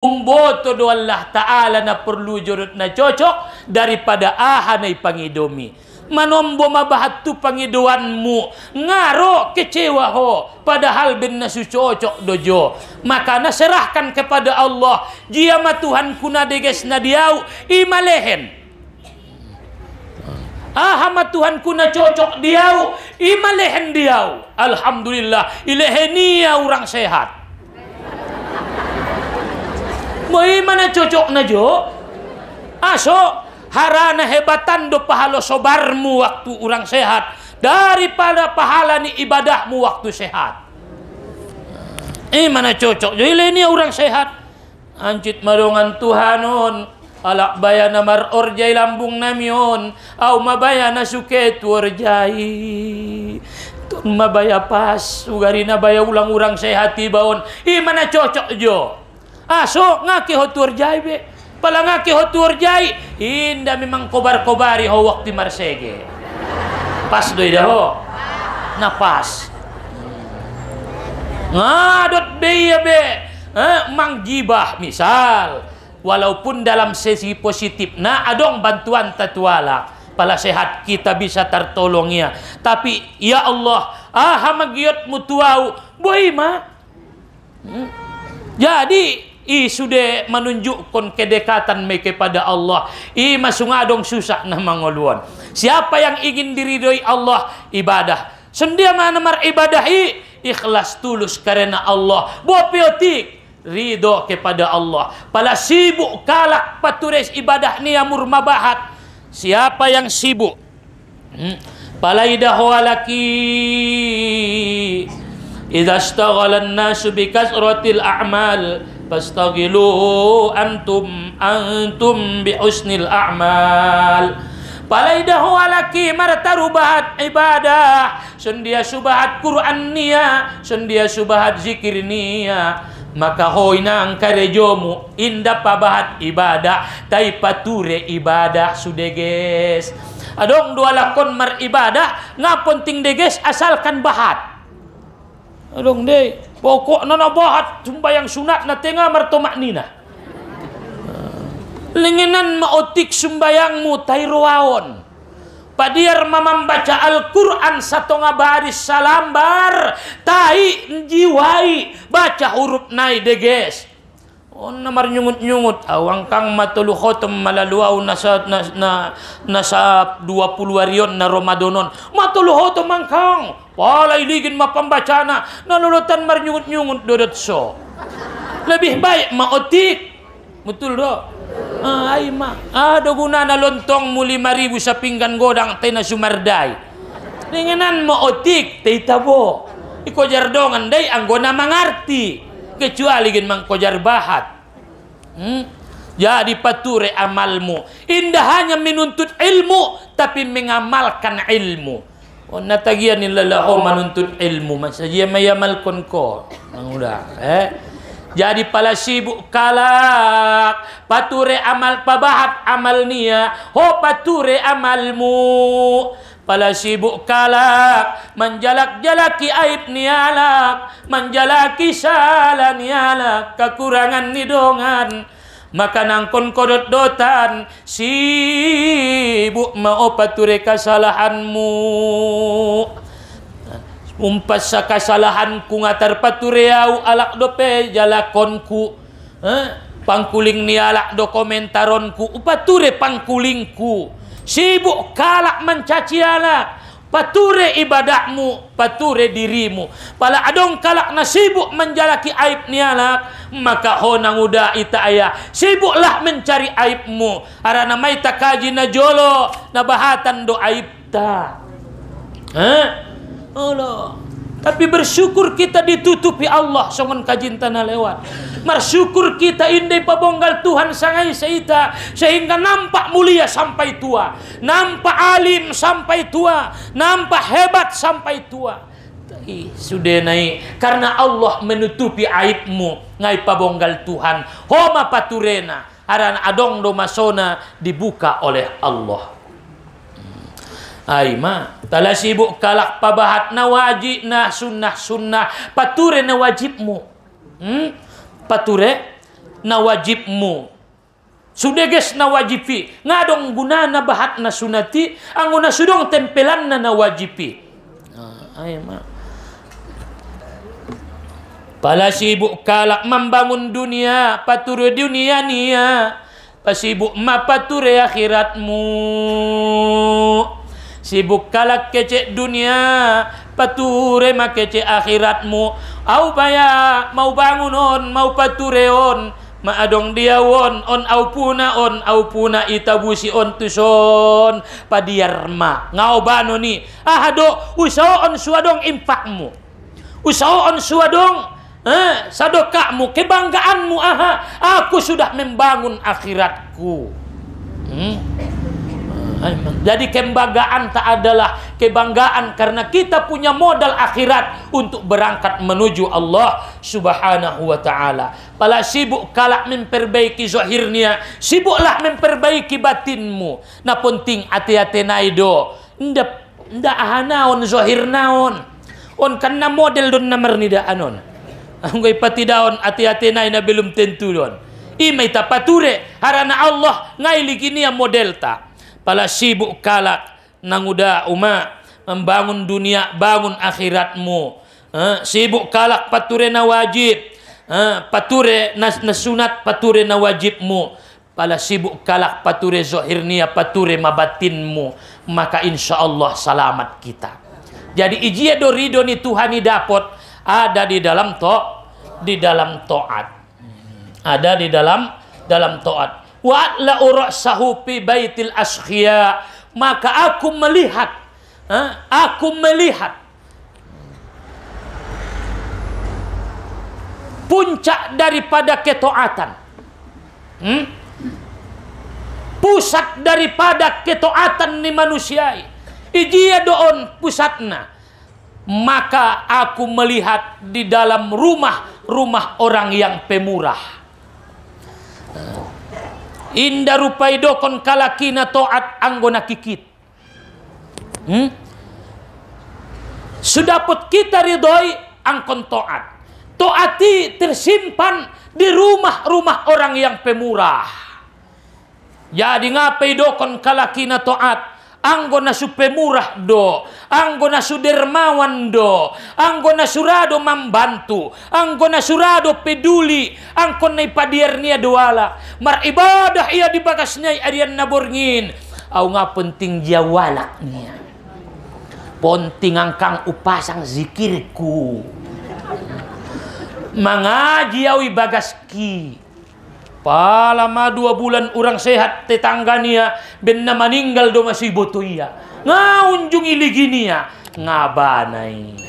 boto do Allah Ta'ala na perlu jurut na cocok daripada ahanay pangidomi. Manombo mabahat tu pangiduanmu ngaro kecewa ho padahal bin nasu cocok dojo. Maka naserahkan kepada Allah. Jia ma Tuhan kuna deges na diau imalehen. Ahama Tuhan kuna cocok diau imalehen diau. Alhamdulillah ilehenia orang sehat. Bagaimana cocok na jo? Aso harana hebatan do pahala sobarmu waktu orang sehat daripada pahala ni ibadahmu waktu sehat. Mana cocok jo ini orang sehat. Ancit madongan Tuhanon alak bayana mar orjai lambung namion au mabayana suke tuorjai. Tun mabaya pas ugarina baya ulang orang sehat tibaon. Mana cocok jo? Aso ngaki hotur jai be, pala ngaki hotur jai, inda memang kobar-kobari ho waktu marsege. Pas doi dah ho, napas. Ngadot be ya be, mang gibah misal, walaupun dalam sesi positif, nah adong bantuan tatuala, pala sehat kita bisa tertolong ya. Tapi ya Allah, hamagiot mutuau, boy ma. Jadi sudah menunjukkan kedekatan mereka kepada Allah. Masungadong susah na mangoluan. Siapa yang ingin diridhoi Allah ibadah. Sendia mana mar ibadah ikhlas tulus karena Allah. Bopiotik ridho kepada Allah. Pala sibuk kalak patures ibadah ni amur mabahat. Siapa yang sibuk? Pala idahu alaki idza ishtaghala an-nasu bi kasratil a'mal fastaghilu antum bi husnil a'mal. Palaidahu alaki martarubahat ibadah sendia subahat Quran nia sendia subahat zikir nia maka hoinang karejomu inda pabahat ibadah tai pature ibadah sudeges adong dua lakon mar ibadah ngapon ting deges asalkan bahat adong deh pokok nana bahat sembayang sunat na tengah martomak nina lengenan maotik sembayangmu tairoaon padiar mamam baca Al-Quran satu ngabaris salambar tai jiwai baca huruf nai deges on namar nyungut-nyungut awang kang matulu khotom malaluau nasa 20 harion na Ramadanon matulu khotom mangkang palai ligin mapambacana nalulutan mar nyungut-nyungut dodot so lebih baik maotik betul do ay ma ada guna na lontong mu 5.000 sa pinggan godang tay na sumardai linganan mo otik tay tabo ikojar dongan day anggona mangarti kecuali gin mangkojar bahat jadi pature amalmu indah hanya menuntut ilmu tapi mengamalkan ilmu natagian nilalahu menuntut ilmu masajia mayamalkon ko udah jadi pala sibuk kalak pature amal pabahat amal nia ho pature amalmu pala sibuk kalak menjalak-jalaki aib nialak menjalaki salah nialak kekurangan nidongan maka nangkon kodot-dotan sibuk mau pature kesalahanmu umpas sa kasalahanku ngatar patureau alak dope jalakonku pangkuling ni alak do komentaronku upature pangkulingku sibuk kalak mencaci alak pature ibadahmu pature dirimu pala adong kalak na sibuk menjalaki aib ni alak maka honang udah ita ayah sibuklah mencari aibmu arana may takaji na jolo na bahatan do aib ta Allah. Tapi bersyukur kita ditutupi Allah songon kajintana lewat. Bersyukur kita indai pabonggal Tuhan sangai seita sehingga nampak mulia sampai tua, nampak alim sampai tua, nampak hebat sampai tua. Sudah naik karena Allah menutupi aibmu ngai pabonggal Tuhan. Homa paturena aran adong do masona dibuka oleh Allah. Aima tala sibuk kalak pabahat na wajib na sunnah pature na wajibmu pature na wajibmu. Sudah guys na wajibi. Ngadong guna na bahat na sunati. Ang una sudong tempelan na wajibi. Ay ma. Pala sibuk kalak membangun dunia, pature dunia nia. Pasibuk ma pature akhiratmu. Sibuk kalak kecek dunia, pature ma kecek akhiratmu. Au baya mau bangun on, mau pature on, ma adong dia on au puna itabusi on tuson padiar ma. Ngau bano ni. Ahado usaha on suadong impakmu. Usaha on suadong sadokahmu, kebanggaanmu. Aku sudah membangun akhiratku. Jadi kebanggaan tak adalah kebanggaan karena kita punya modal akhirat untuk berangkat menuju Allah Subhanahu wa ta'ala. Pala sibuk kalak memperbaiki zahirnya, sibuklah memperbaiki batinmu. Na penting hati-hati naido. Nda ahanaon zahir naon. On karena model don namar nida anon. Anggoy pati daon hati-hati naik na belum tentu don. Imay tapature harana Allah ngai ligini yang model ta. Pala sibuk kalak nanguda membangun dunia, bangun akhiratmu. Sibuk kalak pature na wajib, pature na sunat, pature na wajibmu. Pala sibuk kalak pature zohirnia, pature mabatinmu. Maka insya Allah selamat kita. Jadi ijia do ridho ni Tuhan ni dapat ada di dalam taat. Ada di dalam taat. Wa la urasahu fi baitil askhia. Maka aku melihat puncak daripada ketaatan. Pusat daripada ketaatan ni manusia. Ijia doon pusatna. Maka aku melihat di dalam rumah orang yang pemurah. Indah rupai dokon kalakina toat anggona kikit. Sudah put kita ridhoi angkon toat. Toati tersimpan di rumah orang yang pemurah. Jadi ngapai dokon kalakina toat. Anggona su pemurah do, anggona su dermawan do, anggona surado membantu, anggona surado peduli, angkona ipadiarnia doala, mar ibadah ia di bagasnya arian naborngin, au nga penting dia walaknya, penting angkang upasang zikirku, mengaji au bagaski. Palama 2 bulan orang sehat tetangganya benna meninggal do masih boto iya ngaunjung iliginia ngabanai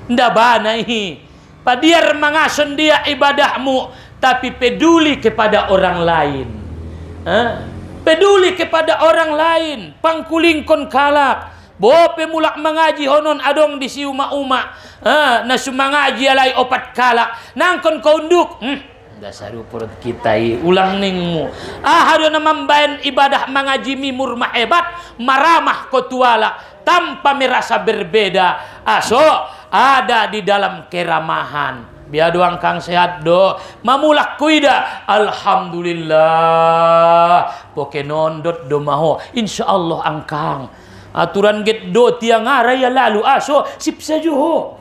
nda banai padiar mangason dia ibadahmu tapi peduli kepada orang lain peduli kepada orang lain pangkulingkon kalak bope mulak mengaji honon adong di si uma-uma nasu mengaji alai opat kalak nangkon kaunduk dasar perut kita ulang ningmu hado na membayan ibadah mengaji mimur hebat maramah kotuala tanpa merasa berbeda aso ada di dalam keramahan biar doang kang sehat do mamulak kuida alhamdulillah poke nondot do maho insyaallah angkang aturan get do tiang araya lalu aso sip sajuho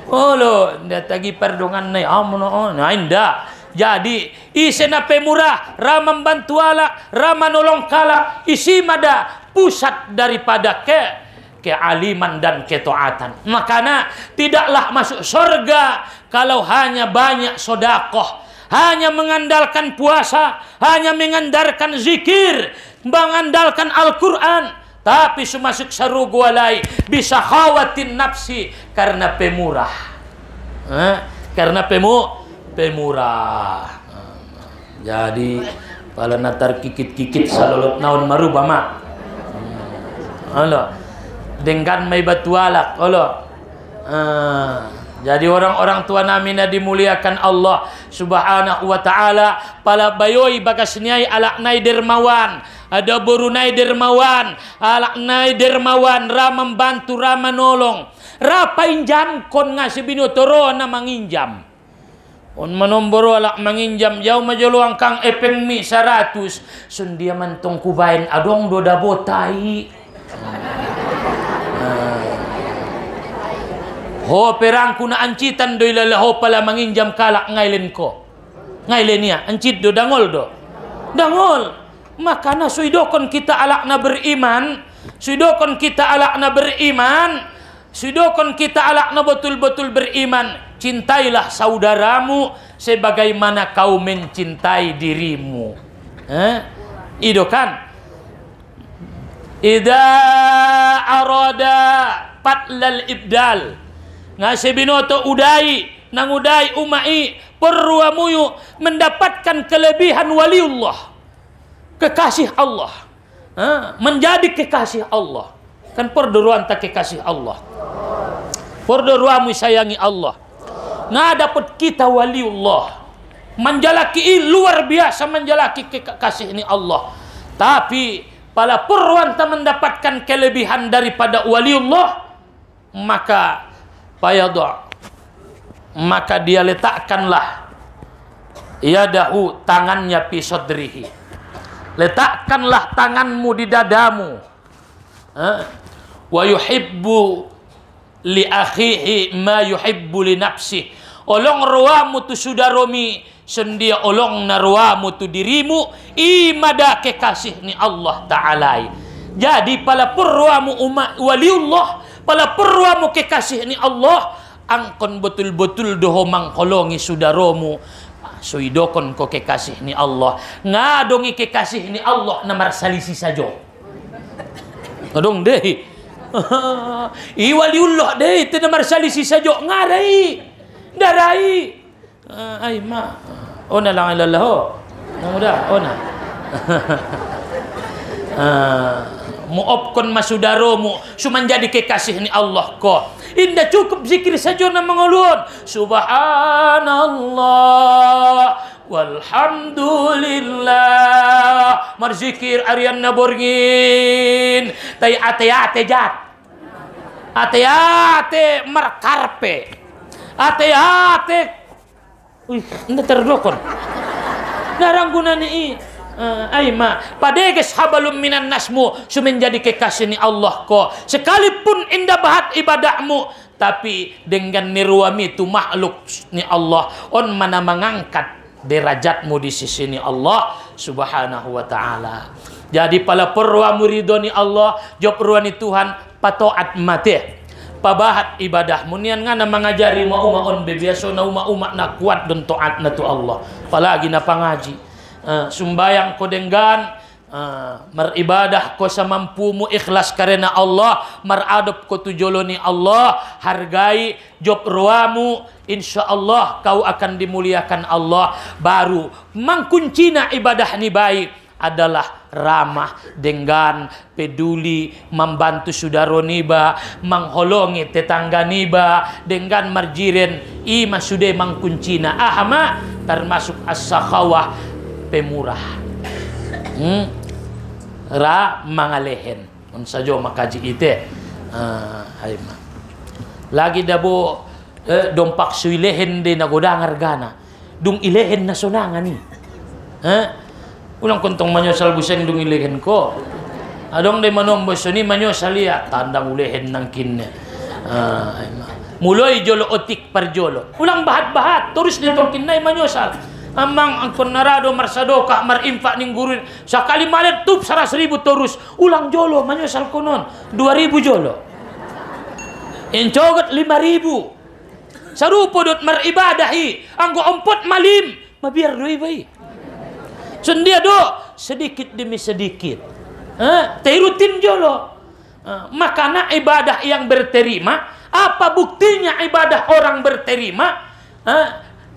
Olo, nda tagi perdongan nai amono na inda. Jadi isena pemurah, ramam bantuala, rama nolong kala, isi mada pusat daripada kealiman dan ketaatan. Makanya tidaklah masuk surga kalau hanya banyak sodakoh, hanya mengandalkan puasa, hanya mengandalkan zikir, mengandalkan Al-Quran. Tapi semasuk sarugu walai bisa khawatin nafsi karena pemurah. Karena pemurah. Jadi pala natar kikit-kikit salolot naon maruba mak. Halo. Dengan may batualak. Halo. Jadi orang-orang tua nami na dimuliakan Allah Subhanahu wa taala, pala bayoy bagas niay alaknay dermawan, ada burunay dermawan, alaknay dermawan, ra membantu, ra menolong, ra painjam kon nga si binuturo na manginjam. On manomboro alak manginjam jauh majoluang kang epeng mi 100 sun dia mantong kubain adong do dabo tai. Ho perang kuna ancitan do ilalaho pala manginjam kalak ngailen ko. Ngailen ya ancit do dangol do. Dangol. Makana suidokon kita alak na beriman, suidokon kita alak na beriman, suidokon kita alak na betul-betul beriman. Cintailah saudaramu sebagaimana kau mencintai dirimu. Itu kan. Idza arada patlal ibdal. Ngase binoto udai nang udai umai perruamuyu mendapatkan kelebihan waliullah. Kekasih Allah. Menjadi kekasih Allah. Kan perdoruan tak kekasih Allah. Perdoruamu sayangi Allah. Nah dapat kita waliullah menjalaki luar biasa menjalaki kekasih ini Allah, tapi pada perwan tak mendapatkan kelebihan daripada waliullah, maka maka dia letakkanlah yadahu tangannya fi sadrihi, letakkanlah tanganmu di dadamu, wa yuhibbu li akhihi ma yuhibbu li nafsi. Olong ruamu tu sudaromi sendia olong narwamu tu dirimu imada kekasih ni Allah Ta'ala. Jadi pala perruamu umat waliullah, pala perruamu kekasih ni Allah, angkon betul-betul doho mangkolongi sudaromu suidokon ko kekasih ni Allah, ngadongi kekasih ni Allah namar salisi sajo ngadong deh. Waliullah deh tidak marsalisi sajo ngarai darai ay ma ona lang ilalah mudah ona muopkon masudaromu sumanjadi kekasih ni Allah ko indah cukup zikir saja na mengulun subhanallah walhamdulillah marzikir arian naborgin tay ate-ate jat ate-ate markarpe ate-ate ini terdokon narang guna ni ay ma padeges habalum minan nasmu sumenjadi kekasih ni Allah ko sekalipun indah bahat ibadahmu tapi dengan nirwami tu makhluk ni Allah on mana mengangkat derajatmu di sisi ni Allah Subhanahu wa taala. Jadi pala perwa muridoni Allah job ruani Tuhan patoat mati pabahat ibadah munian ngana mengajari ma-uma-on bebiaso na uma-uma na kuat dan taat na tu Allah apalagi na pangaji sumbayang ko denggan meribadah ko sa mampumu ikhlas karena Allah maradop ko tujoloni Allah hargai job ruamu insyaallah kau akan dimuliakan Allah. Baru mangkuncina ibadah ni baik adalah ramah, denggan, peduli, membantu saudara niba, mengholongi tetangga niba, dengan marjiren ima sudah mangkuncina ahama termasuk as-sakhawah pemurah. Ra mangalehen on sajo makaji ite lagi dabo dompak suilehen de nagodangar gana dung ilehen na sonanga ni ulang kontong manyosal buseng dung ilehen ko adong de manombo soni manyosal ya tandang ulehen nang kinne muloi jolo otik parjolo ulang bahat-bahat terus de tong kinnai manyosal amang angkon narado marsadokah marinfak ning guru sakali malet tup 100.000 terus ulang jolo manyosal konon 2.000 jolo encogot 5.000 sarupo dot maribadahi anggo ompot malim mabiar doi bayi sendia do sedikit demi sedikit teh rutin jolo makana ibadah yang berterima apa buktinya ibadah orang berterima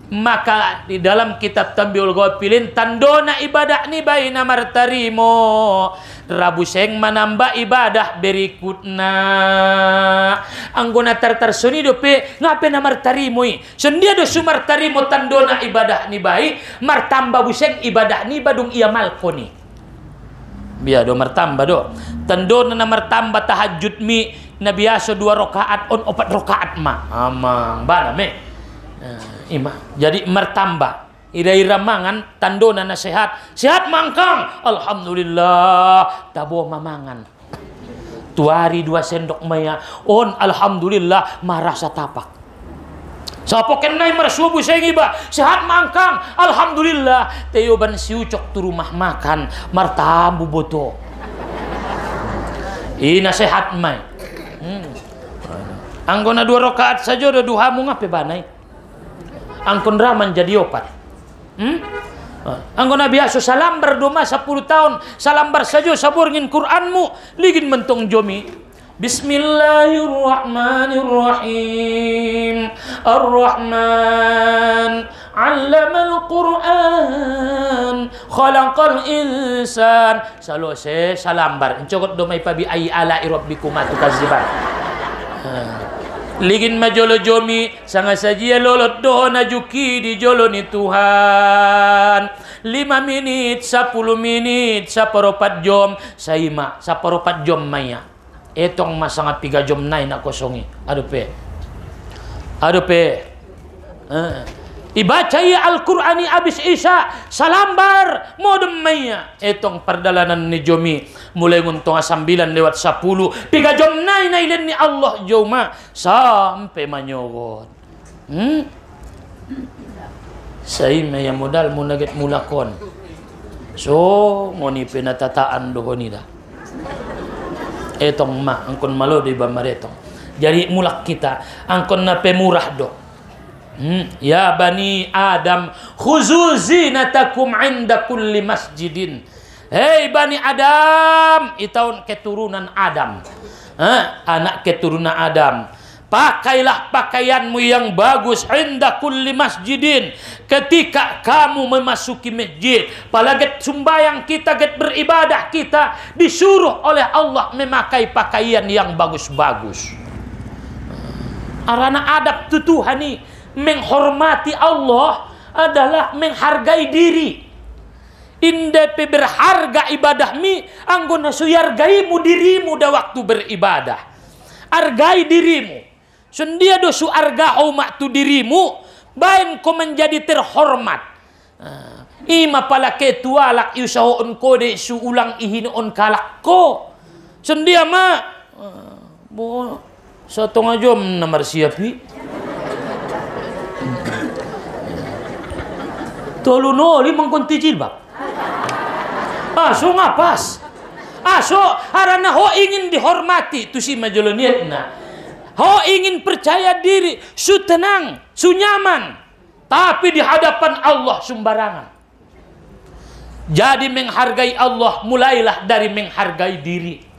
Maka di dalam kitab Tambiul Ghafilin tandona ibadah ni baina martarimo Rabu seng menambah ibadah berikutna anggona tartar suni dope ngape na martarimoi sendia do sumartarimo tandona ibadah ni baik martamba buseng ibadah ni badung ia malkoni biar do martamba do tandona na martamba tahajud mi na biasa 2 rakaat on 4 rakaat ma amang bana me ima jadi mertambah ira-ira mangan tandona na sehat mangkang alhamdulillah tabo mamangan tuari 2 sendok maya on alhamdulillah marasa tapak sapo kenai marsubu sengiba sehat mangkang alhamdulillah teyoban siucok tu rumah makan martambu boto ina sehat mai anggona 2 rakaat saja do duhamu ngape banai angkon raman jadi opat anggona biasa salambar doma 10 tahun salambar saja saburngin Qur'anmu ligin mentong jomi Bismillahirrahmanirrahim Ar-Rahman 'allamal Qur'an khalaqal insan salose salambar encokot domai pabi ai ala rabbikum tukaziban ligin majolo jomi sanga sajia lolot dohona juki di jolo ni Tuhan 5 menit 10 menit 1/4 jam saima 1/4 jam maya etong masanga 3 jam nai nak kosongi aduh pe ibaca ya Al-Qur'ani abis isya salambar modem maya etong perdalanan ni jomi mulai nguntong 9 lewat 10 3 jam nai len ni Allah joma sampai manyogot saya maya modal munaget mulakon so ngoni penatataan dohoni dah etong ma angkon malo di bamaretong jadi mulak kita angkon na pemurah do ya bani Adam khuzu zinatakum inda kulli masjidin hei bani Adam itaun keturunan Adam anak keturunan Adam pakailah pakaianmu yang bagus inda kulli masjidin ketika kamu memasuki masjid palaget sumbayang kita get beribadah kita disuruh oleh Allah memakai pakaian yang bagus-bagus arana adab tutuhani menghormati Allah adalah menghargai diri indepe berharga ibadahmi anggona suyargaimu dirimu da waktu beribadah hargai dirimu sendia do su arga umat tu dirimu bain ko menjadi terhormat ima pala ketualak yusahoon kode su ulang ihin on kalak ko sendia ma bo 1 jam nomor siapi tolu noli mengkonti jilbab aso ngapas aso harana ho ingin dihormati tu si majoloniatna ho ingin percaya diri su tenang su nyaman tapi di hadapan Allah sembarangan jadi menghargai Allah mulailah dari menghargai diri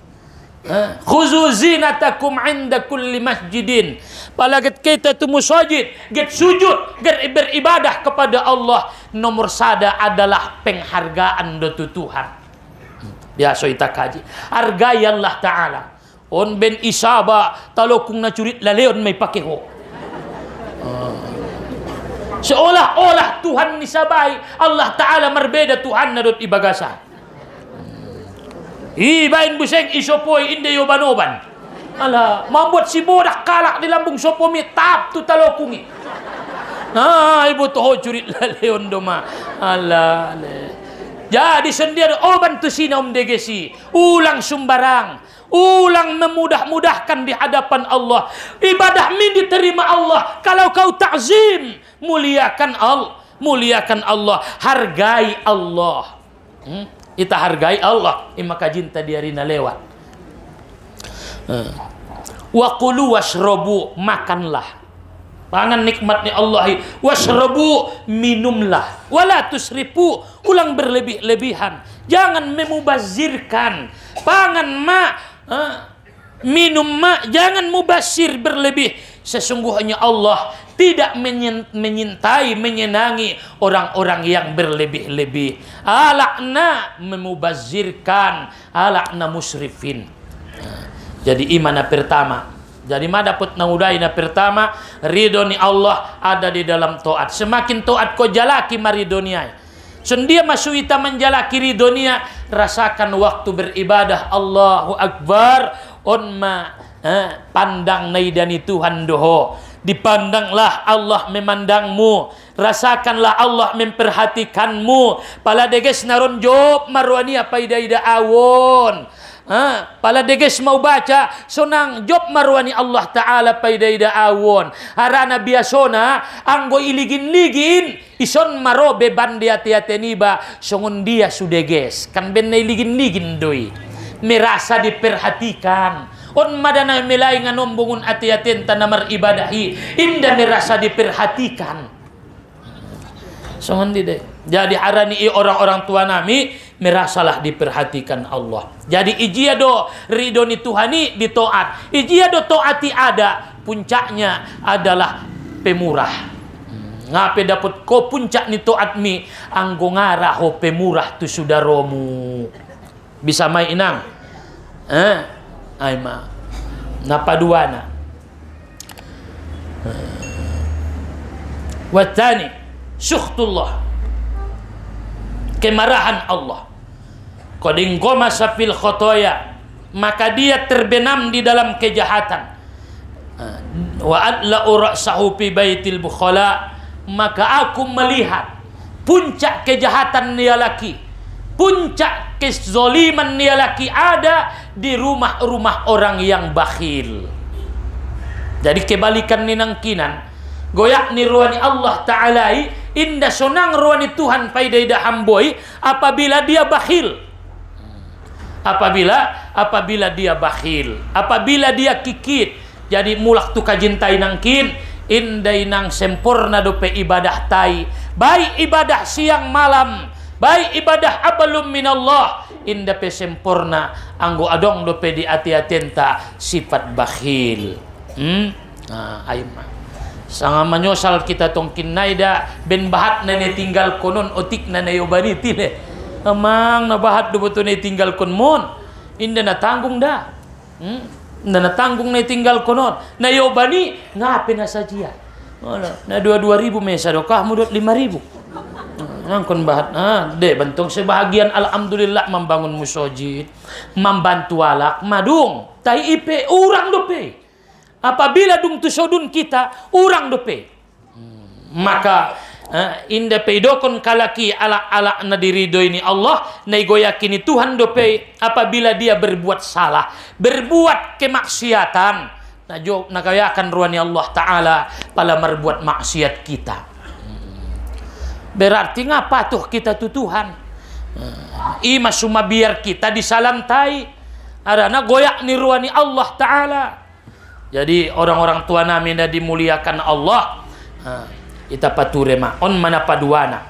khuzu zinatakum inda kulli masjidin palaget kita tu musajid get sujud get beribadah kepada Allah nomor sada adalah penghargaan do Tuhan biasa ita kaji hargai Allah Ta'ala on ben isaba talokung na curit laleon may pakeho seolah-olah Tuhan nisabai Allah Ta'ala marbeda Tuhan na dot ibagasa ibain buseng isopoy inde yobanoban ala membuat si bodak kalak di lambung sopomi tap tu talokungi ibu toho curit laleon doma ala jadi sendiri oban tu sinom degesi ulang sumbarang ulang memudah-mudahkan di hadapan Allah ibadah min diterima Allah kalau kau ta'zim muliakan Allah hargai Allah kita hargai Allah maka jinta diarina lewat wa qulu washrabu makanlah pangan nikmatnya Allah washrabu minumlah wala tusrifu ulang berlebih-lebihan jangan memubazirkan pangan minum jangan mubazir berlebih sesungguhnya Allah tidak menyintai, menyenangi orang-orang yang berlebih-lebih. Alakna memubazirkan, alakna musrifin. Jadi iman pertama. Jadi mana dapat naudai na pertama, ridho ni Allah ada di dalam taat. Semakin taat kau jalaki maridoniai. Sendia masuita menjalaki ridonia, rasakan waktu beribadah Allahu Akbar onma pandang naidani Tuhan doho. Dipandanglah Allah memandangmu, rasakanlah Allah memperhatikanmu. Pala deges naron job marwani apa ida awon. Pala deges mau baca sonang job marwani Allah Ta'ala paida awon. Harana biasona anggo iligin-ligin ison maro beban dia tiateniba songon dia sudeges kan ben iligin-ligin doi. Merasa diperhatikan. On madana melai nganombungun ati-atin tanamar ibadahi indah merasa diperhatikan. Songon dide. Jadi harani orang-orang tua nami merasalah diperhatikan Allah. Jadi ijiado ridho ni Tuhani di taat. Ijiado taati ada puncaknya adalah pemurah. Ngape dapat ko puncak ni taat mi anggo ngarah ho pemurah tu sudaromu. Bisa mai inang. Aima napaduana. Watani sukhtullah, kemarahan Allah. Qadin qama fil khotoya, maka dia terbenam di dalam kejahatan. Wa adla ra'sahu fi baitil bukhala, maka aku melihat puncak kejahatan dia laki, puncak kezoliman dia laki ada di rumah-rumah orang yang bakhil. Jadi kebalikan ninang kinan, goyak ni ruani Allah Ta'ala indah sonang ruani Tuhan paidaida hamboi apabila dia bakhil. Apabila dia bakhil, apabila dia kikit. Jadi mulak tu kajintai nangkin indai nang sempurna dope ibadah tai, baik ibadah siang malam, baik ibadah abalum minallah, indah pe sempurna anggo adong dope di ati-atenta sifat bakhil. Aima sangat menyosal kita tongkin naida ben bahat nane tinggal konon otik nane yobani tile amang na bahat do betul ne tinggal kon mon inda na tanggung dah inda na tanggung ne tinggal konon na yobani ngape na saja na 2.000 mesa do kah mudot 5.000 ngkon bahat de bentong sebahagian alhamdulillah membangun musojid membantu alak madung tai ipe urang dope. Apabila dung tusodun kita urang dope, maka inda peidokon kalaki ala na dirido ini Allah na goyakini Tuhan dope apabila dia berbuat salah, berbuat kemaksiatan, na kayakan ruani Allah Ta'ala pala merbuat maksiat kita. Berarti ngapa tuh kita tu Tuhan? Ima suma biar kita disalamtai, arana goyak ni ruani Allah Ta'ala. Jadi orang-orang tua nami na dimuliakan Allah. Kita paturema on mana paduana.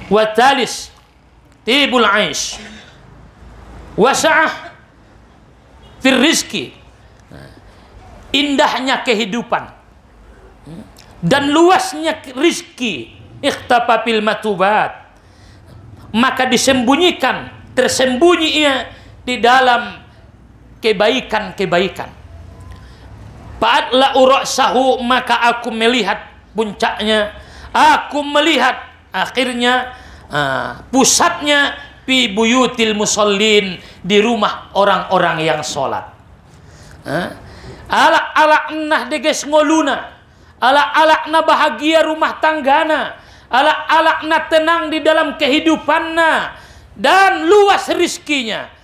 Wa talis tibul aish. Wasa'ah fir rizki. Indahnya kehidupan dan luasnya rizki. Ikhtafa fil matubat. Maka disembunyikan, tersembunyi di dalam kebaikan-kebaikan. Fa'adla ura'sahu, maka aku melihat puncaknya, aku melihat akhirnya pusatnya fi buyutil musallin, di rumah orang-orang yang sholat. Alak-alakna deges ngoluna, alak-alakna bahagia rumah tanggana, alak-alakna tenang di dalam kehidupanna dan luas rizkinya.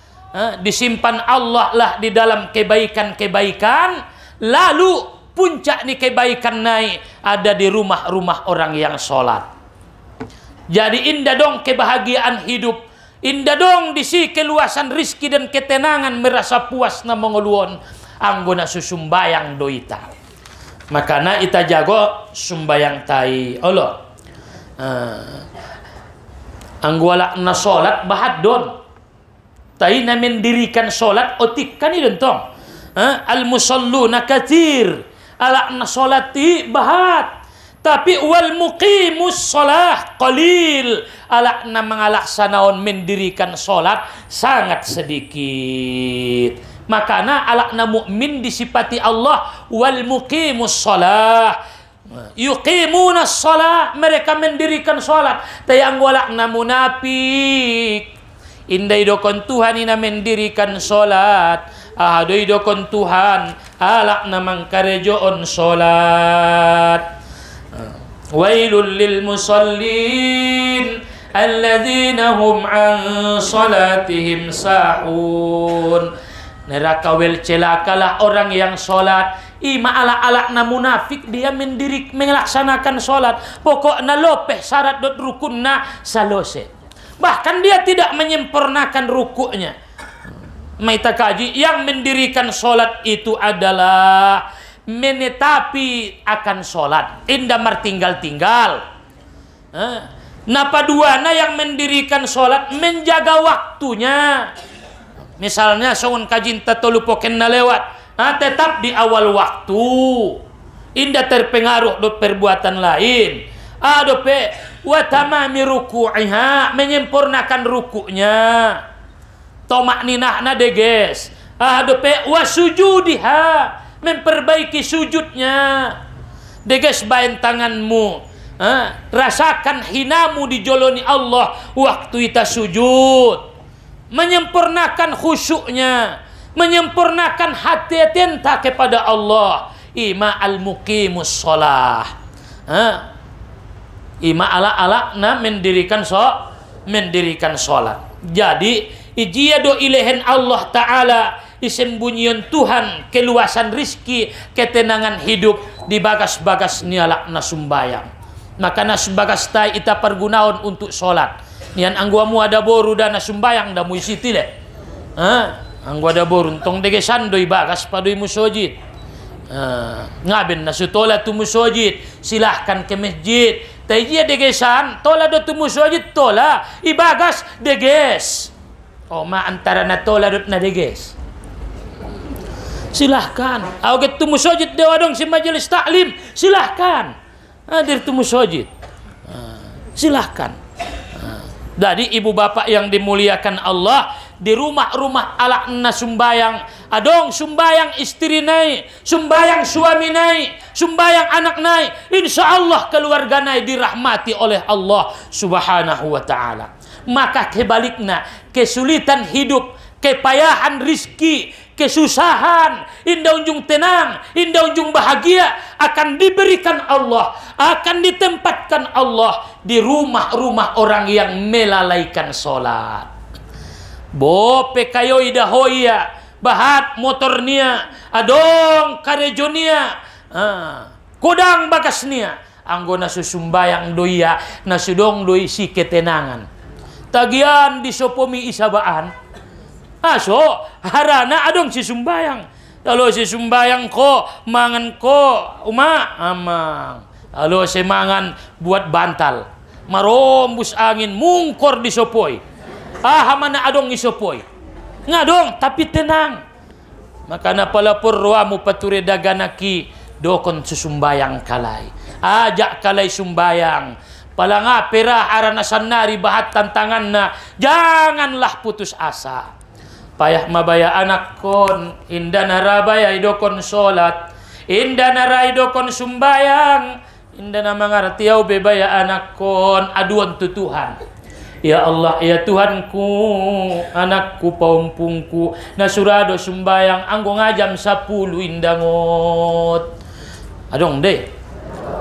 Disimpan Allah lah di dalam kebaikan-kebaikan, lalu puncak nih kebaikan naik ada di rumah-rumah orang yang sholat. Jadi indah dong kebahagiaan hidup, indah dong disi keluasan rizki dan ketenangan, merasa puas na mengeluon anggona susumbayang doita. Makanya ita jago sumbayang tai Allah. Anggwala na sholat bahat don. Tai na mendirikan solat otik kan idon tong. Al musalluna katsir, alakna solati bahat. Tapi wal muqimus sholah qalil, alakna mengalaksanaon mendirikan solat sangat sedikit. Makana alakna mukmin disifati Allah wal muqimus sholah, yuqimuna sholah, mereka mendirikan solat. Tayang walakna munafik, indai dokon Tuhan ina mendirikan solat, ahadoi dokon Tuhan alakna mangkarejoon solat. Wailul lil musallin alladzina hum an salatihim sahun. Neraka wel celakalah orang yang solat. Ima ala-alakna munafik, dia melaksanakan solat. Pokoknya lopeh syarat dot rukunna salose. Bahkan dia tidak menyempurnakan rukuknya. Maita kaji, yang mendirikan solat itu adalah menetapi akan solat, indah martinggal-tinggal. Napa duana yang mendirikan solat menjaga waktunya. Misalnya saun kajin tatolu pokenna lewat, tetap di awal waktu, indah terpengaruh do perbuatan lain. Adope watamami ruku'iha, menyempurnakan rukuknya. Tomak ninahna deges. Adope wasujudiha, memperbaiki sujudnya. Deges bain tanganmu, rasakan hinamu dijoloni Allah waktu ita sujud. Menyempurnakan khusyuknya, menyempurnakan hati tenta kepada Allah. Ima al-muqimus sholah, ima ala-ala mendirikan sholat. Jadi ijia do ilehen Allah Ta'ala, isembunyian Tuhan keluasan rizki, ketenangan hidup di bagas-bagas nialak nasumbayang. Maka nasbagas tai ita pergunaon untuk sholat. Nian angguamu ada boru dan nasumbayang da muisiti le. Anggu ada boru tong dege sandoi bagas padoi musojid. Ngaben nasutola tu musojid, silahkan ke masjid. Tajia degesan tola do tu musojid tola ibagas deges. Oh ma antara na tola dot na deges. Silahkan. Auget tu musojid dewa dong si majelis taklim, silahkan. Hadir tu musojid. Silahkan. Jadi ibu bapak yang dimuliakan Allah, di rumah-rumah alakna sumbayang, adong sumbayang istri nai, sumbayang suami nai, sumbayang anak nai, insya Allah keluarga nai dirahmati oleh Allah Subhanahu wa Ta'ala. Maka kebaliknya, kesulitan hidup, kepayahan rizki, kesusahan, indah unjung tenang, indah unjung bahagia akan diberikan Allah, akan ditempatkan Allah di rumah-rumah orang yang melalaikan sholat. Bope kayo idahoya, bahat motornya, adong karejonia, kodang bagasnya, anggona susumbayang doya, nasudong doi si ketenangan. Tagian disopomi isabaan. Aso harana adong si sumbayang. Kalau si sumbayang ko mangan ko amang. Kalau si mangan buat bantal. Marombus angin mungkor disopoi. Mana adong isopoi. Ngadong tapi tenang. Maka na pala purwamu pature daganaki dokon susumbayang kalai. Ajak kalai sumbayang. Pala nga pera arana sanari bahat tantangan na janganlah putus asa. Payah mabaya anak kon, indah narabaya idokon solat, indah narai dokon sumbayang, indah namangartiaw bebaya anak kon, aduan tu Tuhan. Ya Allah, ya Tuhanku, anakku paumpungku, nasurado sumbayang, anggo ngajam 10 indangot. Adong deh.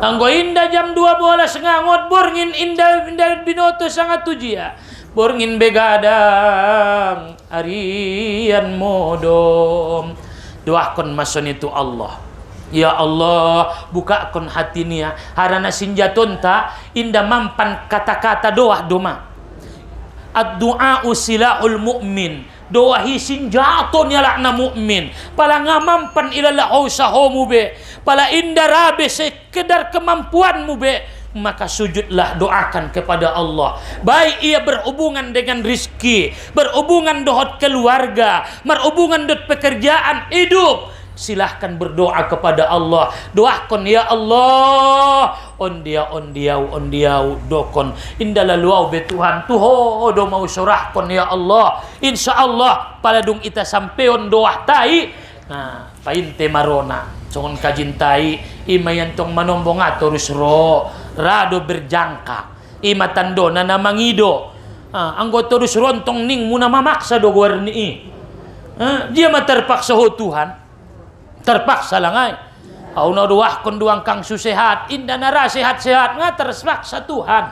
Anggo indah jam 12 ngangot borngin indah binoto sangat tujia. Borngin begadang arian modom. Doakan mason itu Allah. Ya Allah, bukakan hati nia harana sinjaton ta indah mampan kata-kata doa doma. Ad-du'a usilahul mu'min. Doa hisin jaton yalakna mu'min. Pala ngamampan ilalahu sahomu be. Pala indah rabe sekedar kemampuanmu be. Maka sujudlah, doakan kepada Allah. Baik ia berhubungan dengan rizki, berhubungan dohot keluarga, berhubungan dot pekerjaan hidup. silahkan berdoa kepada Allah. Doakan ya Allah, ondiau dokon indalaluau betuhan tuho do mau surahkon ya Allah. Insyaallah paladung ita sampeon doa tai. Nah, painte marona congon kajintai imayantong manombong atorus ro rado berjangka imatando na namangido. Anggota terus rontong ning muna mamaksa do guarni. Dia mah terpaksa ho Tuhan. Terpaksa lang ay. Au na duah kon duang kang susehat, inda nara sehat-sehat nga terpaksa Tuhan.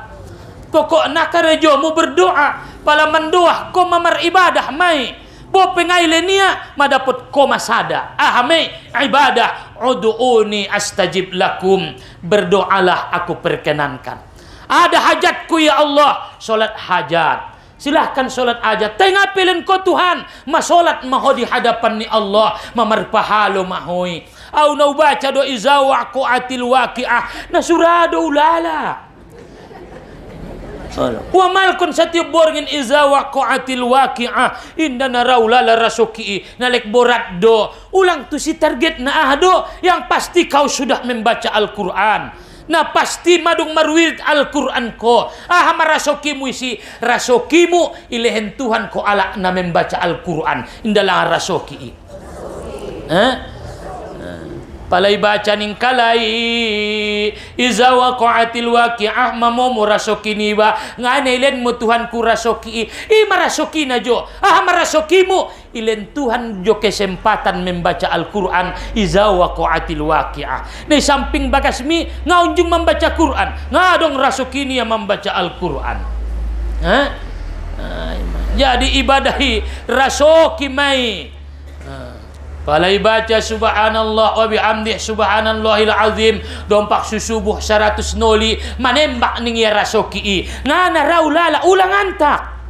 Pokok nakarejo mu berdoa, pala mendoa ko mamar ibadah mai. Bo pengailenia madapot ko masada. Ahame ibadah ud'uni astajib lakum. Berdoalah aku perkenankan. Ada hajatku ya Allah, solat hajat. Silahkan solat hajat. Tengapilin ko Tuhan, masolat maho di hadapan ni Allah, mamarpahalo mahoy. Au na baca do izawa ko atil waqi'ah na surado ulala. Wa malkon setiap borngin iza waqa'atil waqi'ah inda naraulala rasuki nalek borat do ulang tu si target na ahdo yang pasti kau sudah membaca Al-Quran na pasti madung marwirid Al-Quran ko marasokimu isi rasokimu ilehen Tuhan ko ala na membaca Al-Quran indalah rasoki palay baca ning kalay iza waqa'atil waqi'ah mamomo rasokini ba nga ilen mo Tuhan ku rasoki marasoki na jo marasoki mo ilen Tuhan jo kesempatan membaca Al-Quran iza waqa'atil waqi'ah na samping bagas mi nga unjung membaca Quran nga dong rasokini yang membaca Al-Quran jadi ibadahi rasoki mai. Palai baca subhanallah wa bihamdih subhanallahil azim dompak susubuh 100 noli manembak ning ya rasoki ngana raulala ulang antak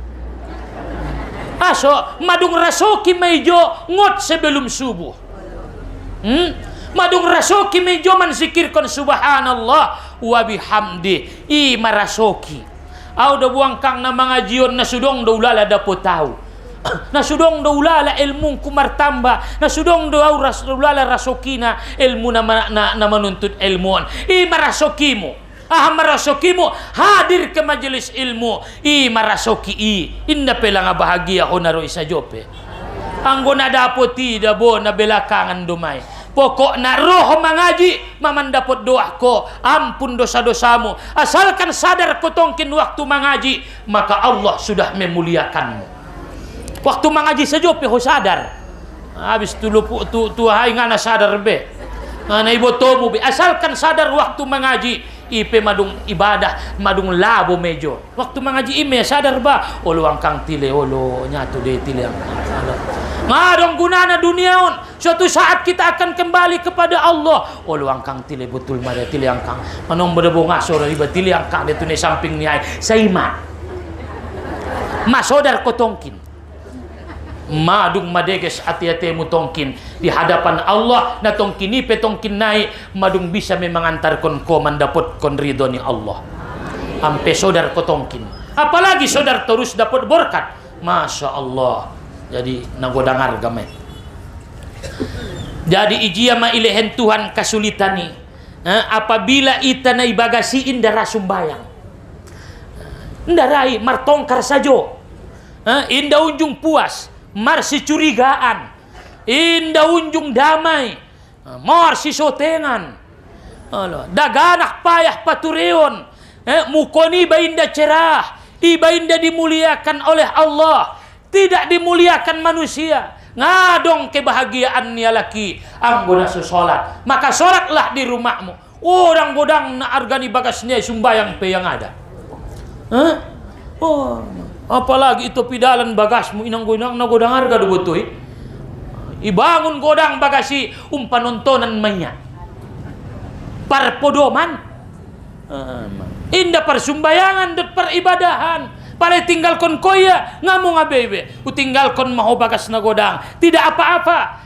aso madung rasoki mejo ngot sebelum subuh madung rasoki mejo manzikirkan subhanallah wa bihamdih marasoki au da buang kang na mangajion na sudong do ulala dapo tahu na sudong do ulala ilmu kumar tamba na sudong do ulala rasokina ilmu na menuntut ilmuan marasokimu marasokimu hadir ke majelis ilmu marasoki inda pela nga bahagia honaro isa jope anggo na dapoti dabo na belakangan dumay pokok na roh mangaji maman dapot doa ko ampun dosa-dosamu asalkan sadar ko tongkin waktu mangaji maka Allah sudah memuliakanmu. Waktu mengaji saja peho sadar. Habis tu lupu tu hai ngana sadar be. Ngana ibu tomu be. Asalkan sadar waktu mengaji ipe madung ibadah madung labo mejo. Waktu mengaji ime sadar ba oluang kang tile olo nyatu de tile ang. Ngadong gunana duniaon. Suatu saat kita akan kembali kepada Allah. Oluang kang tile betul mada tile ang kang. Manong berebo ngasor riba tile ang kang detu ne samping ni ai. Saima. Masodar ko tongkin. Madung madeges ati-ati mutongkin di hadapan Allah na tongkini petongkin naik madung bisa memangantarkan ko mendapot kon ridho ni Allah ampe saudar ko tongkin apalagi saudar terus dapat berkat Masya Allah jadi nagodangar gamay jadi ijia ma ilehen Tuhan kasulitani apabila ita na ibagasi inda rasumbayang ndarai martongkar sajo inda unjung puas marsi curigaan inda unjung damai marsi sotengan daganak payah paturion mukoni ba inda cerah iba inda dimuliakan oleh Allah tidak dimuliakan manusia ngadong kebahagiaan nia laki anggona solat maka solatlah di rumahmu orang godang na argani bagasnya sumbayang pe yang ada apalagi itu pidalan bagasmu inang godang na godang harga do betul ibangun godang bagasi umpanontonan manya parpodoman indah persumbayangan dan peribadahan pare tinggalkan koya ngamu ngabebe ku tinggalkan maho bagas na godang tidak apa-apa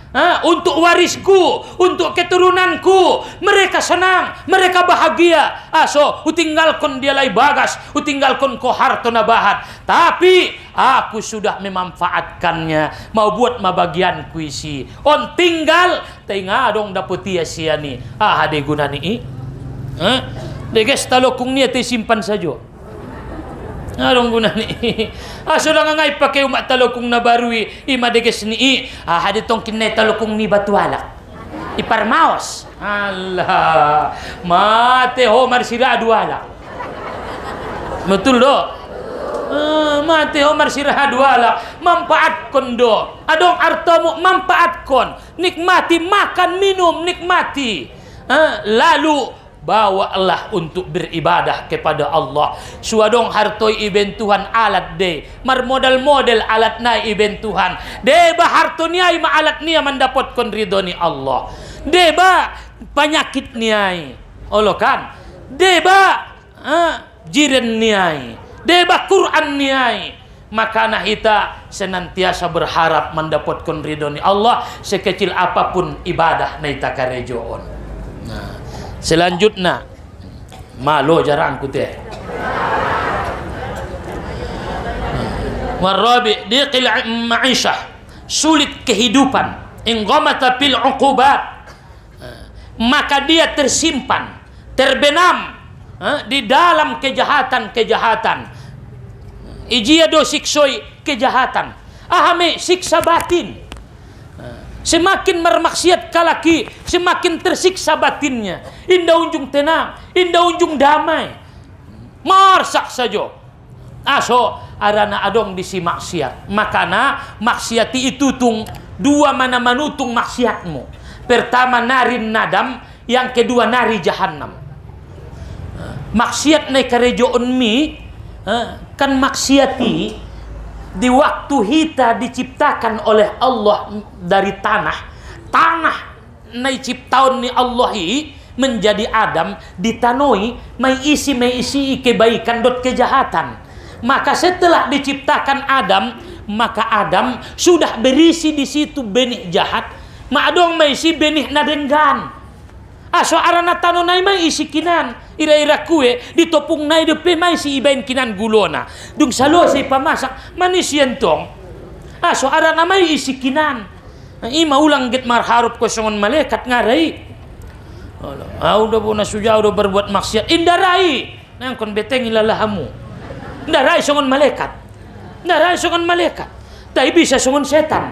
Untuk warisku, untuk keturunanku. Mereka senang, mereka bahagia. So utinggalkan dia lai bagas, utinggalkan ko harto na bahat. Tapi aku sudah memanfaatkannya, mau buat mabagianku isi. On tinggal, tengah dong dapetia sia ni. Hade guna ni. Deges talokung niya te simpan saja. Adong guna ni. Sudah ngangai pakai umat talokung na barui ima deges ni. Hade tong kinay talokung ni batualak. Iparmaos. Allah. Mate ho marsira adualak. Betul do? Mate ho marsira adualak. Manfaatkan do. Adong artamu manfaatkan. Nikmati makan minum nikmati. Lalu bawalah untuk beribadah kepada Allah. Suadong hartoi iben Tuhan alat de. Mar model-model alat na iben Tuhan. Deba harto niai ma alat nia mendapatkan ridho ni Allah. Deba penyakit niai. Olo kan? Deba jiren niai. Deba Quran niai. Makana kita senantiasa berharap mendapatkan ridho ni Allah sekecil apapun ibadah na ita karejoon. Nah, selanjutnya malo jarang teh. Warabi diqil ma'isyah, sulit kehidupan, inghamata fil uqubat, maka dia tersimpan, terbenam di dalam kejahatan-kejahatan. Ijia do siksoi kejahatan, ahame siksa batin. Semakin bermaksiat kalaki, semakin tersiksa batinnya. Indah unjung tenang, indah unjung damai. Marsak saja. So arana adong disi maksiat. Makana maksiati itu tung dua mana manutung maksiatmu. Pertama narin nadam, yang kedua nari jahannam. Maksiat naik karejoon mi, kan maksiati di waktu kita diciptakan oleh Allah dari tanah nai ciptaun ni Allah menjadi Adam ditanoi mai isi kebaikan dot kejahatan. Maka setelah diciptakan Adam, maka Adam sudah berisi di situ benih jahat, adong mai isi benih nadenggan. So arana tano nai mai isi kinan ira-ira kue ditopung nai depe mai si ibain kinan gulona dung salo si pamasak manisian tong. So arana mai isi kinan ima ulang get marharup ko songon malaikat ngarai. Udah bona suja udah berbuat maksiat indarai nang kon beteng ilalahamu. Ndarai songon malaikat. Ndarai songon malaikat. Tai bisa songon setan.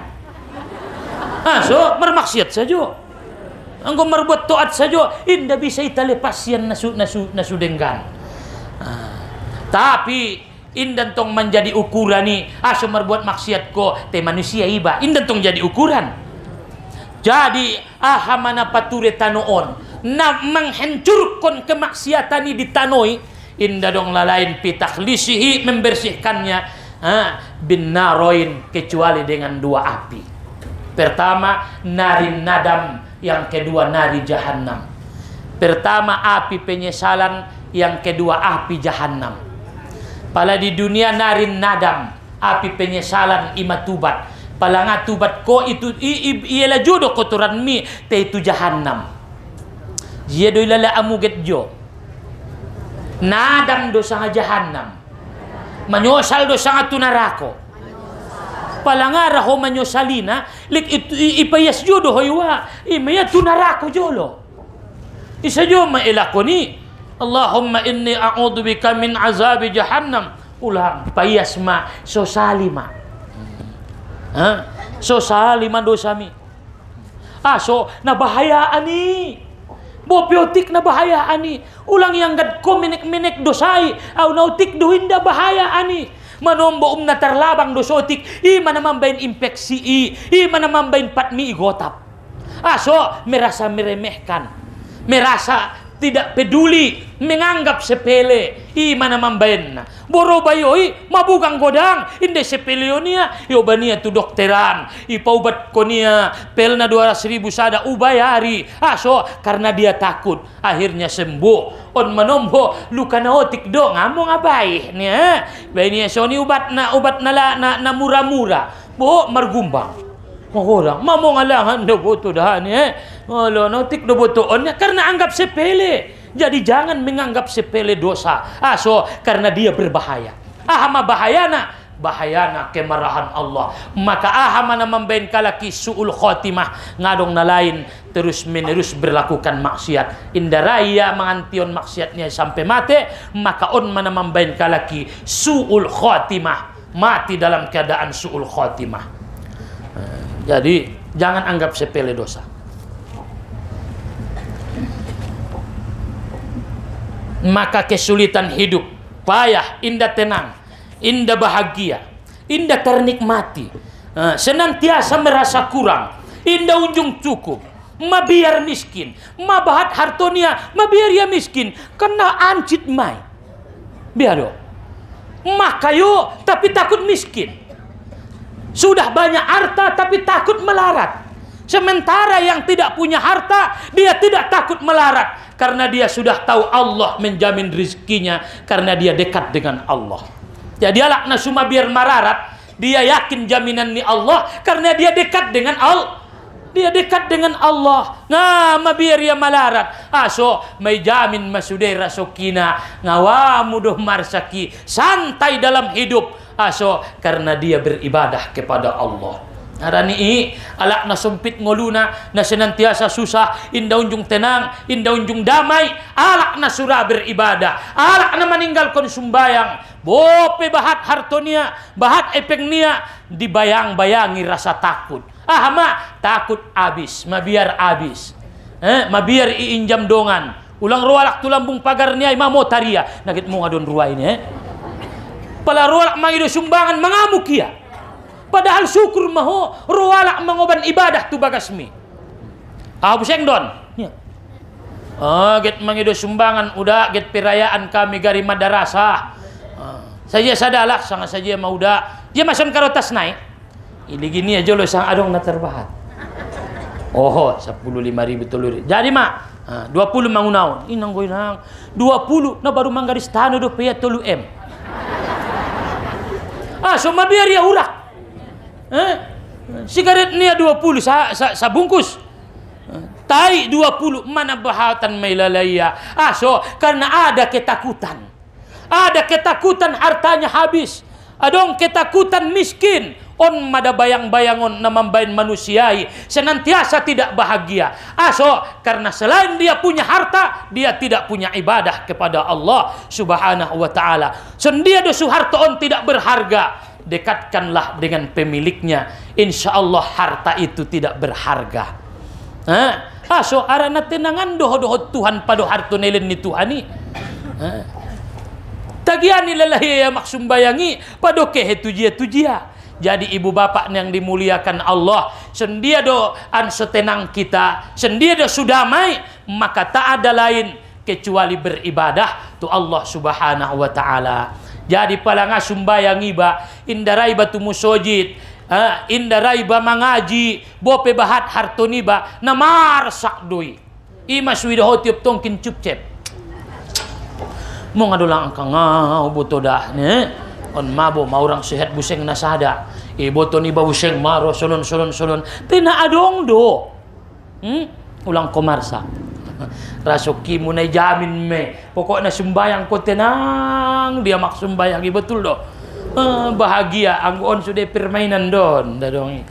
So bermaksiat saja. Engkau merbuat taat saja, indah bisa ita lepas yang nasu denggan. Tapi indah tong menjadi ukuran ni, aso merbuat maksiat ko te manusia iba, indah tong jadi ukuran. Jadi mana pature tanoon, na menghancurkan kemaksiatan ni ditanoi, indah dong lalain pitakhlisihi membersihkannya bin naroin kecuali dengan dua api. Pertama narin nadam, yang kedua nari jahannam. Pertama api penyesalan, yang kedua api jahannam. Pala di dunia narin nadam, api penyesalan imatubat. Pala ngatubat ko itu ialah jodoh kotoran mi te itu jahannam. Jia do ilala amuget jo. Nadam do sanga jahannam. Menyosal do sanga tunarako. Palangara ho manyosalina lik itu ipayas jodo hoywa imaya tunarako jolo isa jo mailakoni Allahumma inni a'udzubika min azabi jahannam ulang payas ma so salima so salima dosami so nabahayaan ni bopiotik nabahayaan ni ulang yang gad ko minik dosai au nautik dohinda bahayaan ni manombo na terlabang dosotik mana mambain infeksi mana mambain patmi igotap. So merasa meremehkan, merasa tidak peduli, menganggap sepele mana mambain boro bayoi mabugang godang inde sepeleonia yobania tu dokteran ipaubat konia pelna 200.000 sada ubayari. So karena dia takut akhirnya sembuh on manombo luka naotik do ngamong abai nia bayi nia soni ubat na murah-murah bo margumbang orang mau ngalangan do boto dah ni Kalau notik do boto onnya karena anggap sepele. Jadi jangan menganggap sepele dosa. So karena dia berbahaya. Ahama bahayana kemarahan Allah. Maka mana membain kalaki suul khotimah ngadong na lain terus menerus berlakukan maksiat. Indaraya mengantion maksiatnya sampai mati, maka mana membain kalaki suul khotimah, mati dalam keadaan suul khotimah. Jadi jangan anggap sepele dosa. Maka kesulitan hidup, payah, indah tenang, indah bahagia, indah ternikmati, senantiasa merasa kurang, indah unjung cukup, biar miskin, bahat hartonia, biar ya miskin, kena ancit mai, biar do, makayo tapi takut miskin, sudah banyak harta tapi takut melarat, sementara yang tidak punya harta dia tidak takut melarat. Karena dia sudah tahu Allah menjamin rezekinya karena dia dekat dengan Allah. Jadi alakna suma biar mararat, dia yakin jaminan ni Allah karena dia dekat dengan Allah. Dia dekat dengan Allah. Biar dia malarat. So may jamin masudera sokina ngawamu marsaki santai dalam hidup. So karena dia beribadah kepada Allah. Harani alak na sempit ngoluna na senantiasa susah, indah unjung tenang, indah unjung damai, alak na surah beribadah, alak na meninggalkan sumbayang, bope bahat hartonia, bahat epengnia, dibayang-bayangi rasa takut. Takut abis, mabiar abis, mabiar iinjam dongan, ulang rualak tulambung pagarnya imamo taria, nagit mo adon ruwa ini, pala rualak mangido sumbangan mengamuk ya. Padahal syukur maho ruwalak mengoban ibadah tu bagasmi. Buseng don. Ya. Get mangido sumbangan udah get perayaan kami gari madarasa. Saja sadalah sangat saja mau udah. Dia mason karotas naik. Ini gini aja lo sang adong na terbahat. 15.000 telur. Jadi mak 20 mangunaon. Inang goy nang 20 na baru manggaris tano do paya 3 M. So mabiar ya urak. Sigaret nia 20 sabungkus, tai 20 mana bahatan mailalaya. So karena ada ketakutan hartanya habis, adong ketakutan miskin, on mada bayang-bayangon na mambain manusiai senantiasa tidak bahagia. So karena selain dia punya harta, dia tidak punya ibadah kepada Allah subhanahu wa ta'ala. Sendia dosu harta on tidak berharga. Dekatkanlah dengan pemiliknya, insya Allah harta itu tidak berharga. So arana tenangan doho Tuhan pada harta nelen ni Tuhani. Tagiani lelahi ya maksum bayangi pada kehe tujia. Jadi ibu bapak yang dimuliakan Allah, sendia do anso tenang kita, sendia do sudamai, maka tak ada lain kecuali beribadah tu Allah subhanahu wa ta'ala. Jadi palanga sumbayang iba, indarai batu musojid, indarai ba mangaji, bope bahat hartoniba, namar sakdoi. Ima suwidaho tiup tongkin cupcep. Mo ngadulang angka ngau boto dah ne. On mabo maurang sehat buseng nasada. Boto ni ba buseng maro solon. Tina adong do. Ulang komarsa. Rasuki mo na jamin me. Pokoknya sembayang ko tenang, dia mak sembayang betul do. Bahagia anggon sudah permainan don dadong.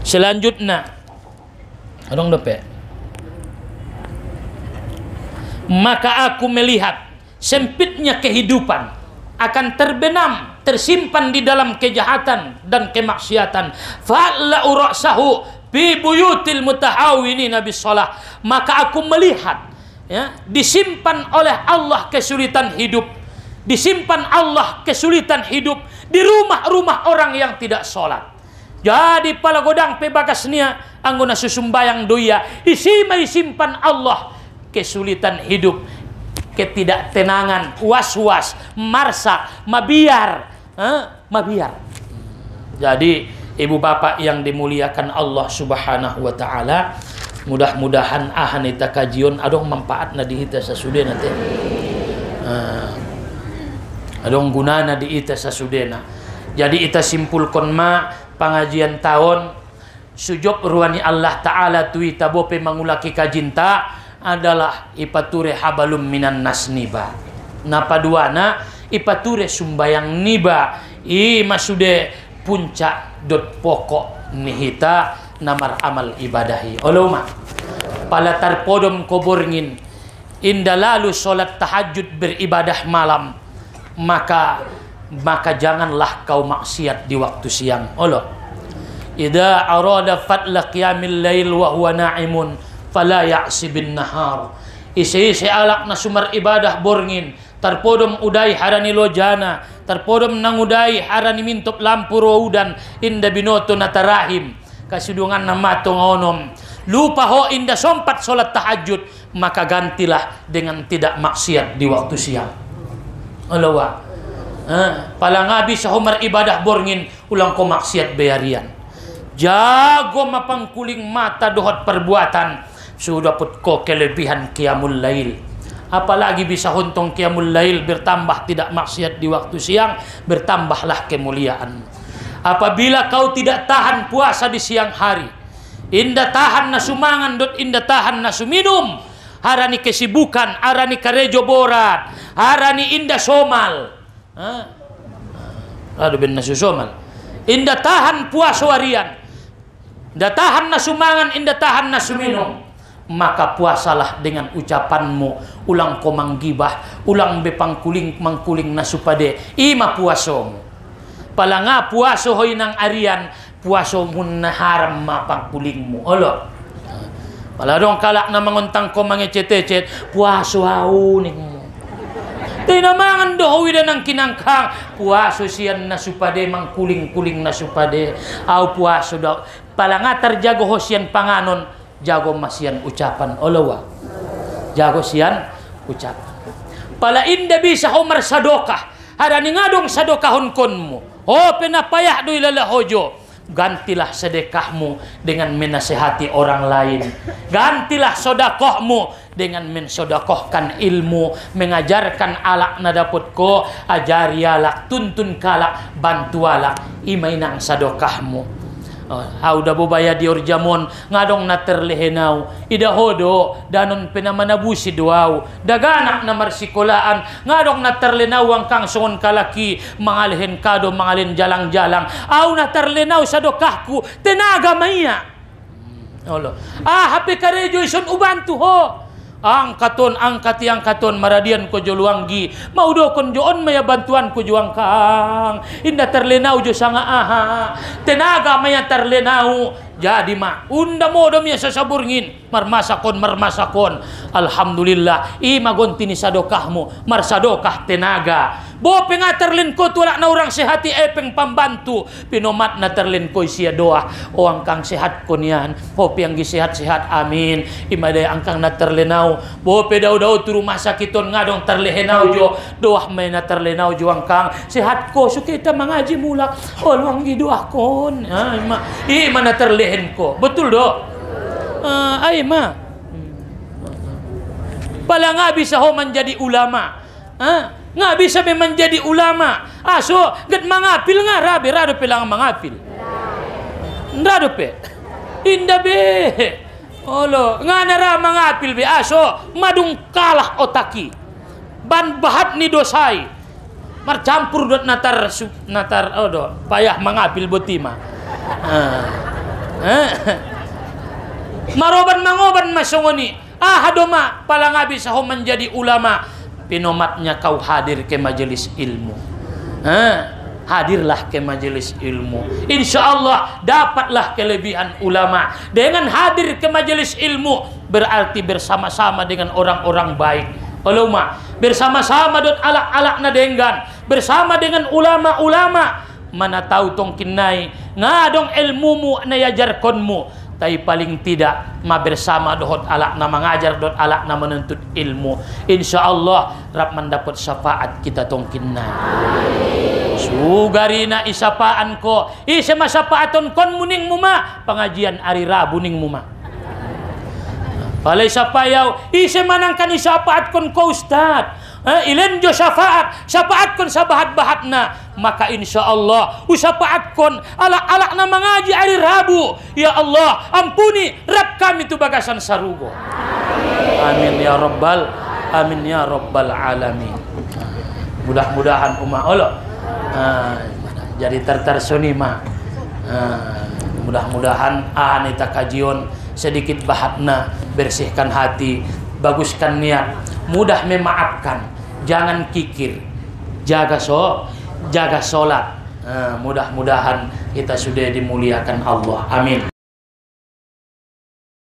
Selanjutnya adong dope. Maka aku melihat sempitnya kehidupan akan terbenam, tersimpan di dalam kejahatan dan kemaksiatan. Fa'la urasahu bi buyutil mutahawinina bisalah. Maka aku melihat ya, disimpan oleh Allah kesulitan hidup, disimpan Allah kesulitan hidup di rumah-rumah orang yang tidak sholat. Jadi pala godang pebagasnya anggona susumbayang doya disimpan Allah kesulitan hidup, ketidaktenangan, was-was, marsa, mabiar. Jadi ibu bapak yang dimuliakan Allah subhanahu wa ta'ala, mudah-mudahan ahanita kajion adong manfaat na di ita sasudena teh. Adong gunana di ita sasudena. Jadi ita simpulkan ma pengajian tahun sujud ruani Allah Ta'ala tui tabope mangulaki kajinta adalah ipature habalum minan nas niba. Napa duana ipature sumbayang niba i masude puncak dot pokok nihita namar amal ibadahi. Oloma palatar podom koborngin inda lalu solat tahajud beribadah malam, maka janganlah kau maksiat di waktu siang. Allah idza arada fatla qiyamil lail wa huwa na'imun fala ya'si bin nahar. Isi alak na sumar ibadah borngin tarpodom udai harani lojana, tarpodom nangudai harani mintop lampu roudan inda binoto natarahim kasidungan namato ngonom lupa ho inda sompat solat tahajud, maka gantilah dengan tidak maksiat di waktu siang. Alawa palangabi sa humar ibadah borngin ulang ko maksiat bayarian. Jago mapangkuling mata dohot perbuatan sudah put ko kelebihan qiyamul lail. Apalagi bisa huntong qiyamul lail bertambah tidak maksiat di waktu siang, bertambahlah kemuliaan. Apabila kau tidak tahan puasa di siang hari, indah tahan nasumangan dot indah tahan nasuminum, harani kesibukan, harani karejo borat, harani indah somal. Aduh ben nasu somal. Indah tahan puasa harian, indah tahan nasumangan, indah tahan nasuminum, maka puasalah dengan ucapanmu ulang ko manggibah, ulang bepangkuling mangkuling nasupade ima puasomu. Palanga puaso hoy nang arian, puaso mun haram mapangkulingmu. Allah paladong kalak na manguntang ko mangecet-ecet puaso hauning. Tinamangan dohowi dan ang kinangkang puaso siyan nasupade mangkuling-kuling nasupade au puaso daw palanga terjago ho siyan panganon jago masian ucapan olawa jago siyan ucapan pala inda bisa homar sadokah harani ngadong sadokahon konmu ho penapayah do ilalahojo. Gantilah sedekahmu dengan menasehati orang lain. Gantilah sodakohmu dengan mensodakohkan ilmu, mengajarkan alak na dapot ko, ajari alak, tuntun kalak, bantu alak, imainang sadokahmu. Hauda bubaya dior jamon ngadong na terlehenau ida hodo danon penamanabusi duaw daganak na marsikolaan ngadong na terlenaw ang kang songon kalaki mangalhen kado mangalhen jalang-jalang au na terlenaw sa dokahku tenaga maya hape karejo ison ubantu ho angkaton angkati angkaton maradian ko joluanggi maudo kon joon maya bantuan ko juang kang inda terlenau jo sanga aha tenaga maya terlenau jadi ma unda modom ya sasaburngin marmasakon alhamdulillah imagonti ni sadokahmu marsadokah tenaga bo pengaterlin ko tulak na orang sehati epeng pembantu pinomat na terlin ko sia doa o angkang sehat ko niyan ho piang gisehat-sehat amin imaday angkang na terlenau bo pedaw-daw tu rumah sakiton ngadong terlehenau jo doa may na terlenau jo angkang sehat ko so kita mangaji mulak o luang gidoa kon ima na terlehen ko betul do ay ma pala nga bisa ho menjadi ulama nga bisa menjadi ulama aso gat mangapil nga rabi rado pilang mangapil rado pe inda be olo nga nara mangapil be aso madung kalah otaki ban bahat ni dosai marcampur dot natar odo payah mangapil botima maroban mangoban masongoni hadoma pala nga bisa ho menjadi ulama pinomatnya kau hadir ke majelis ilmu. Hadirlah ke majelis ilmu. Insya Allah dapatlah kelebihan ulama. Dengan hadir ke majelis ilmu berarti bersama-sama dengan orang-orang baik. Ulama bersama-sama dan alak-alak na denggan bersama dengan ulama-ulama mana tahu tong kinai ngadong ilmumu na yajarkonmu. Tapi paling tidak ma bersama dohot alak na mengajar dot alak na menuntut ilmu. Insya Allah rap mendapat syafaat kita tongkinna. Sugarina isapaan ko isa masapaaton kon muning muma pengajian ari Rabu ning muma. Palay sapayaw isa manangkan isapaat kon ko ustad. ilen jo syafaat kon sabahat-bahatna, maka insya Allah usapaat kon alak-alak na mengaji hari Rabu. Ya Allah, ampuni Rabb kami tu bagasan sarugo. Amin ya rabbal alamin. Mudah-mudahan umat Allah jadi tertersoni mah. Mudah-mudahan anita kajian sedikit bahatna, bersihkan hati, baguskan niat, mudah memaafkan, jangan kikir, jaga sholat. Mudah-mudahan kita sudah dimuliakan Allah. Amin.